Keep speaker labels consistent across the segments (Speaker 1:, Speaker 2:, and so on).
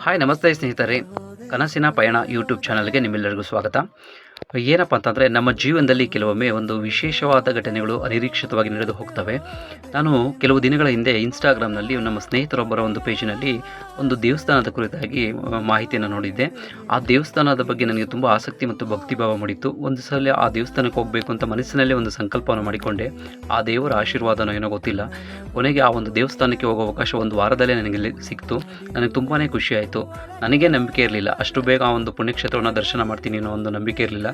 Speaker 1: Hi ನಮಸ್ತೆ ಸ್ನೇಹಿತರೆ, ಕನಸಿನ ಪಯಣ ಯೂಟ್ಯೂಬ್ ಚಾನಲ್ಗೆ ನಿಮ್ಮೆಲ್ಲರಿಗೂ ಸ್ವಾಗತ. ಏನಪ್ಪ ಅಂತಂದರೆ, ನಮ್ಮ ಜೀವನದಲ್ಲಿ ಕೆಲವೊಮ್ಮೆ ಒಂದು ವಿಶೇಷವಾದ ಘಟನೆಗಳು ಅನಿರೀಕ್ಷಿತವಾಗಿ ನಡೆದು ಹೋಗ್ತವೆ. ನಾನು ಕೆಲವು ದಿನಗಳ ಹಿಂದೆ ಇನ್ಸ್ಟಾಗ್ರಾಮ್ನಲ್ಲಿ ನಮ್ಮ ಸ್ನೇಹಿತರೊಬ್ಬರ ಒಂದು ಪೇಜಿನಲ್ಲಿ ಒಂದು ದೇವಸ್ಥಾನದ ಕುರಿತಾಗಿ ಮಾಹಿತಿಯನ್ನು ನೋಡಿದ್ದೆ. ಆ ದೇವಸ್ಥಾನದ ಬಗ್ಗೆ ನನಗೆ ತುಂಬ ಆಸಕ್ತಿ ಮತ್ತು ಭಕ್ತಿಭಾವ ಮೂಡಿತ್ತು. ಒಂದು ಸಲ ಆ ದೇವಸ್ಥಾನಕ್ಕೆ ಹೋಗಬೇಕು ಅಂತ ಮನಸ್ಸಿನಲ್ಲೇ ಒಂದು ಸಂಕಲ್ಪವನ್ನು ಮಾಡಿಕೊಂಡೆ. ಆ ದೇವರ ಆಶೀರ್ವಾದನೋ ಏನೋ ಗೊತ್ತಿಲ್ಲ, ಕೊನೆಗೆ ಆ ಒಂದು ದೇವಸ್ಥಾನಕ್ಕೆ ಹೋಗೋ ಅವಕಾಶ ಒಂದು ವಾರದಲ್ಲೇ ನನಗೆ ಸಿಕ್ತು. ನನಗೆ ತುಂಬಾ ಖುಷಿಯಾಯಿತು. ನನಗೆ ನಂಬಿಕೆ ಇರಲಿಲ್ಲ, ಅಷ್ಟು ಬೇಗ ಆ ಒಂದು ಪುಣ್ಯಕ್ಷೇತ್ರವನ್ನು ದರ್ಶನ ಮಾಡ್ತೀನಿ ಅನ್ನೋ ಒಂದು ನಂಬಿಕೆ ಇರಲಿಲ್ಲ.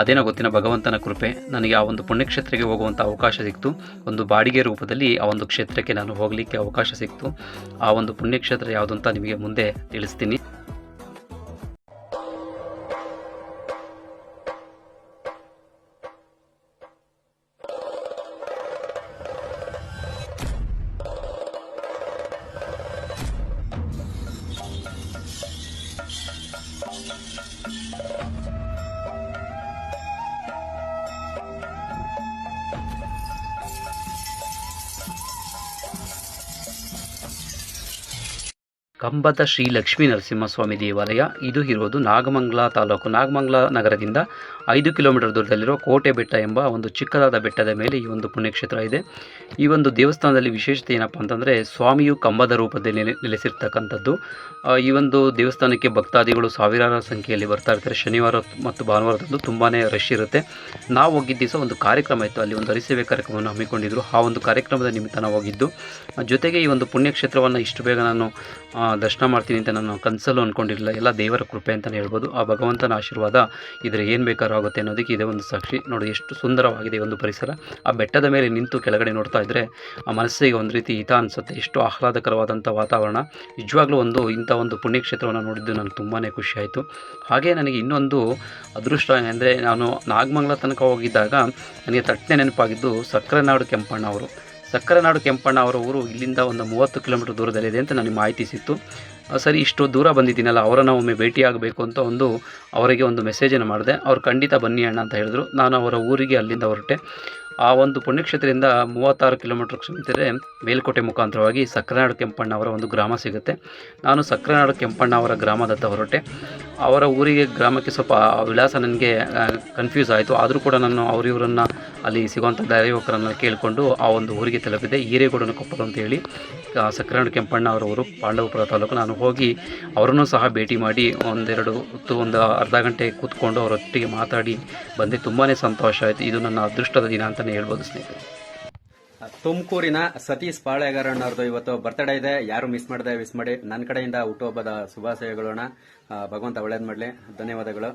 Speaker 1: ಅದೇನೋ ಗೊತ್ತಿನ ಭಗವಂತನ ಕೃಪೆ, ನನಗೆ ಆ ಒಂದು ಪುಣ್ಯಕ್ಷೇತ್ರಕ್ಕೆ ಹೋಗುವಂಥ ಅವಕಾಶ ಸಿಕ್ತು. ಒಂದು ಬಾಡಿಗೆ ರೂಪದಲ್ಲಿ ಆ ಒಂದು ಕ್ಷೇತ್ರಕ್ಕೆ ನಾನು ಹೋಗಲಿಕ್ಕೆ ಅವಕಾಶ ಸಿಕ್ತು. ಆ ಒಂದು ಪುಣ್ಯಕ್ಷೇತ್ರ ಯಾವುದು ಅಂತ ನಿಮಗೆ ಮುಂದೆ ತಿಳಿಸ್ತೀನಿ. ಕಂಬದ ಶ್ರೀ ಲಕ್ಷ್ಮೀ ನರಸಿಂಹಸ್ವಾಮಿ ದೇವಾಲಯ. ಇದು ಇರೋದು ನಾಗಮಂಗಲ ತಾಲೂಕು, ನಾಗಮಂಗಲ ನಗರದಿಂದ 5 ಕಿಲೋಮೀಟರ್ ದೂರದಲ್ಲಿರೋ ಕೋಟೆ ಬೆಟ್ಟ ಎಂಬ ಒಂದು ಚಿಕ್ಕದಾದ ಬೆಟ್ಟದ ಮೇಲೆ ಈ ಒಂದು ಪುಣ್ಯಕ್ಷೇತ್ರ ಇದೆ. ಈ ಒಂದು ದೇವಸ್ಥಾನದಲ್ಲಿ ವಿಶೇಷತೆ ಏನಪ್ಪ ಅಂತಂದರೆ, ಸ್ವಾಮಿಯು ಕಂಬದ ರೂಪದಲ್ಲಿ ನೆಲೆಸಿರ್ತಕ್ಕಂಥದ್ದು. ಈ ಒಂದು ದೇವಸ್ಥಾನಕ್ಕೆ ಭಕ್ತಾದಿಗಳು ಸಾವಿರಾರು ಸಂಖ್ಯೆಯಲ್ಲಿ ಬರ್ತಾ ಇರ್ತಾರೆ. ಶನಿವಾರ ಮತ್ತು ಭಾನುವಾರದಂದು ತುಂಬಾ ರಶ್ ಇರುತ್ತೆ. ನಾವು ಹೋಗಿದ್ದ ದಿವಸ ಒಂದು ಕಾರ್ಯಕ್ರಮ ಇತ್ತು, ಅಲ್ಲಿ ಒಂದು ಹರಿಸೇವೆ ಕಾರ್ಯಕ್ರಮವನ್ನು ಹಮ್ಮಿಕೊಂಡಿದ್ದರು. ಆ ಒಂದು ಕಾರ್ಯಕ್ರಮದ ನಿಮಿತ್ತ ನಾವು ಹೋಗಿದ್ದು. ಜೊತೆಗೆ ಈ ಒಂದು ಪುಣ್ಯಕ್ಷೇತ್ರವನ್ನು ಇಷ್ಟು ಬೇಗ ನಾನು ದರ್ಶನ ಮಾಡ್ತೀನಿ ಅಂತ ನಾನು ಕನಸಲ್ಲೂ ಅಂದ್ಕೊಂಡಿರಲಿಲ್ಲ. ಎಲ್ಲ ದೇವರ ಕೃಪೆ ಅಂತಲೇ ಹೇಳ್ಬೋದು. ಆ ಭಗವಂತನ ಆಶೀರ್ವಾದ ಇದ್ರೆ ಏನು ಬೇಕಾದ್ರೂ ಆಗುತ್ತೆ ಅನ್ನೋದಕ್ಕೆ ಇದೇ ಒಂದು ಸಾಕ್ಷಿ. ನೋಡಿ ಎಷ್ಟು ಸುಂದರವಾಗಿದೆ ಒಂದು ಪರಿಸರ. ಆ ಬೆಟ್ಟದ ಮೇಲೆ ನಿಂತು ಕೆಳಗಡೆ ನೋಡ್ತಾ ಇದ್ದರೆ ಆ ಮನಸ್ಸಿಗೆ ಒಂದು ರೀತಿ ಹಿತ ಅನಿಸುತ್ತೆ. ಎಷ್ಟು ಆಹ್ಲಾದಕರವಾದಂಥ ವಾತಾವರಣ. ನಿಜವಾಗ್ಲೂ ಇಂಥ ಒಂದು ಪುಣ್ಯಕ್ಷೇತ್ರವನ್ನು ನೋಡಿದ್ದು ನನಗೆ ತುಂಬಾ ಖುಷಿಯಾಯಿತು. ಹಾಗೆ ನನಗೆ ಇನ್ನೊಂದು ಅದೃಷ್ಟ ಅಂದರೆ, ನಾನು ನಾಗಮಂಗಲ ತನಕ ಹೋಗಿದ್ದಾಗ ನನಗೆ ತಟ್ಟನೆ ನೆನಪಾಗಿದ್ದು ಸಕ್ಕರೆನಾಡು ಕೆಂಪಣ್ಣ ಅವರು. ಸಕ್ಕರೆನಾಡು ಕೆಂಪಣ್ಣ ಅವರ ಊರು ಇಲ್ಲಿಂದ ಒಂದು 30 ಕಿಲೋಮೀಟರ್ ದೂರದಲ್ಲಿದೆ ಅಂತ ನನಗೆ ಮಾಹಿತಿ ಸಿಕ್ತು. ಸರಿ, ಇಷ್ಟು ದೂರ ಬಂದಿದ್ದೀನಲ್ಲ, ಅವರನ್ನು ಒಮ್ಮೆ ಭೇಟಿಯಾಗಬೇಕು ಅಂತ ಅವರಿಗೆ ಒಂದು ಮೆಸೇಜನ್ನು ಮಾಡಿದೆ. ಅವ್ರು ಖಂಡಿತ ಬನ್ನಿ ಅಣ್ಣ ಅಂತ ಹೇಳಿದ್ರು. ನಾನು ಅವರ ಊರಿಗೆ ಅಲ್ಲಿಂದ ಹೊರಟೆ. ಆ ಒಂದು ಪುಣ್ಯಕ್ಷೇತ್ರದಿಂದ 36 ಕಿಲೋಮೀಟರ್ ಕ್ಷಮಿಸಿದರೆ ಮೇಲ್ಕೋಟೆ ಮುಖಾಂತರವಾಗಿ ಸಕ್ಕರೆನಾಡು ಕೆಂಪಣ್ಣ ಅವರ ಒಂದು ಗ್ರಾಮ ಸಿಗುತ್ತೆ. ನಾನು ಸಕ್ಕರೆನಾಡು ಕೆಂಪಣ್ಣ ಅವರ ಗ್ರಾಮದತ್ತ ಹೊರಟೆ. ಅವರ ಊರಿಗೆ ಗ್ರಾಮಕ್ಕೆ ಸ್ವಲ್ಪ ವಿಳಾಸ ನನಗೆ ಕನ್ಫ್ಯೂಸ್ ಆಯಿತು. ಆದರೂ ಕೂಡ ನಾನು ಇವರನ್ನು ಅಲ್ಲಿ ಸಿಗುವಂಥ ದಾರಿಹೋಕರನ್ನು ಕೇಳಿಕೊಂಡು ಆ ಒಂದು ಊರಿಗೆ ತಲುಪಿದೆ. ಹಿರೇಗೌಡನ ಕೊಪ್ಪಲು ಅಂತೇಳಿ ಸಕ್ಕರೆನಾಡು ಕೆಂಪಣ್ಣ ಅವರ ಊರು, ಪಾಂಡವಪುರ ತಾಲೂಕು. ನಾನು ಹೋಗಿ ಅವರನ್ನು ಸಹ ಭೇಟಿ ಮಾಡಿ ಒಂದು ಅರ್ಧ ಗಂಟೆ ಕೂತ್ಕೊಂಡು ಅವರೊಟ್ಟಿಗೆ ಮಾತಾಡಿ ಬಂದೆ. ತುಂಬಾ ಸಂತೋಷ ಆಯಿತು. ಇದು ನನ್ನ ಅದೃಷ್ಟದ ದಿನ ಅಂತಲೇ ಹೇಳ್ಬೋದು ಸ್ನೇಹಿತರೆ.
Speaker 2: ತುಮಕೂರಿನ ಸತೀಶ್ ಪಾಳೆಗಾರಣ್ಣವ್ರದ್ದು ಇವತ್ತು ಬರ್ತ್ಡೇ ಇದೆ. ಯಾರು ಮಿಸ್ ಮಾಡಿ ನನ್ನ ಕಡೆಯಿಂದ ಹುಟ್ಟುಹಬ್ಬದ ಶುಭಾಶಯಗಳನ್ನ. ಭಗವಂತ ಒಳ್ಳೇದು ಮಾಡಲಿ. ಧನ್ಯವಾದಗಳು.